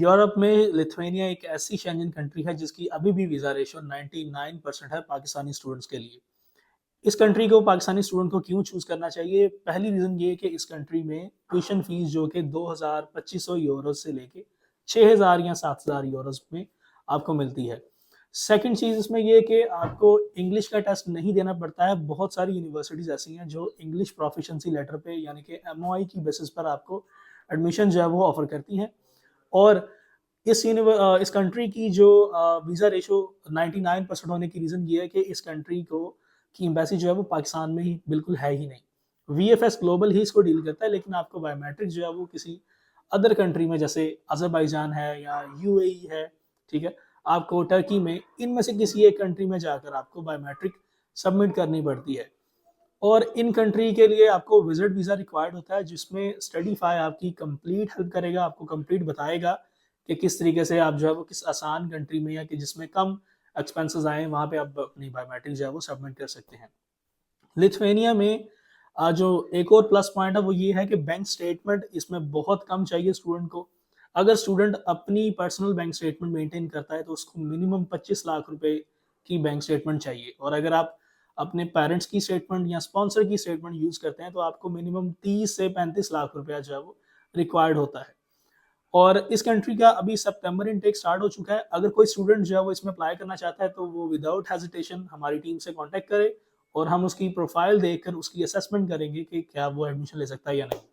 Europe में Lithuania एक ऐसी शेंजन कंट्री है जिसकी अभी भी वीज़ा रेशियो 99% है पाकिस्तानी स्टूडेंट्स के लिए। इस कंट्री को पाकिस्तानी स्टूडेंट को क्यों चूज़ करना चाहिए? पहली रीज़न ये है कि इस कंट्री में ट्यूशन फ़ीस जो कि 2,200 यूरो से लेके 6,000 या 7,000 यूरोज़ में आपको मिलती है। सेकंड चीज़ इसमें ये है कि आपको इंग्लिश का टेस्ट नहीं देना पड़ता है। बहुत सारी यूनिवर्सिटीज़ ऐसी हैं जो इंग्लिश प्रोफिशिएंसी लेटर पे यानी कि एमओआई की बेसिस पर आपको एडमिशन जो है वो ऑफ़र करती हैं। और इस कंट्री की जो वीज़ा रेशियो 99% होने की रीज़न ये है कि इस कंट्री को की एम्बेसी जो है वो पाकिस्तान में ही बिल्कुल है ही नहीं। वीएफएस ग्लोबल ही इसको डील करता है, लेकिन आपको बायोमेट्रिक जो है वो किसी अदर कंट्री में जैसे अज़रबैजान है या यूएई है, ठीक है? आपको टर्की में इनमें से किसी एक कंट्री में जाकर आपको बायोमेट्रिक सबमिट करनी पड़ती है। और इन कंट्री के लिए आपको विजिट वीज़ा रिक्वायर्ड होता है, जिसमें स्टडीफाई आपकी कंप्लीट हेल्प करेगा, आपको कंप्लीट बताएगा कि किस तरीके से आप जो है वो किस आसान कंट्री में या कि जिसमें कम एक्सपेंसेस आए वहाँ पे आप अपनी बायोमेट्रिक जो है वो सबमिट कर सकते हैं। लिथुआनिया में जो एक और प्लस पॉइंट है वो ये है कि बैंक स्टेटमेंट इसमें बहुत कम चाहिए स्टूडेंट को। अगर स्टूडेंट अपनी पर्सनल बैंक स्टेटमेंट मेंटेन करता है तो उसको मिनिमम 25 लाख रुपए की बैंक स्टेटमेंट चाहिए, और अगर आप अपने पेरेंट्स की स्टेटमेंट या स्पॉन्सर की स्टेटमेंट यूज़ करते हैं तो आपको मिनिमम 30 से 35 लाख रुपया जो है वो रिक्वायर्ड होता है। और इस कंट्री का अभी सितंबर इनटेक स्टार्ट हो चुका है। अगर कोई स्टूडेंट जो है वो इसमें अप्लाई करना चाहता है तो वो विदाउट हेजिटेशन हमारी टीम से कॉन्टैक्ट करे और हम उसकी प्रोफाइल देखकर उसकी असेसमेंट करेंगे कि क्या वो एडमिशन ले सकता है या नहीं।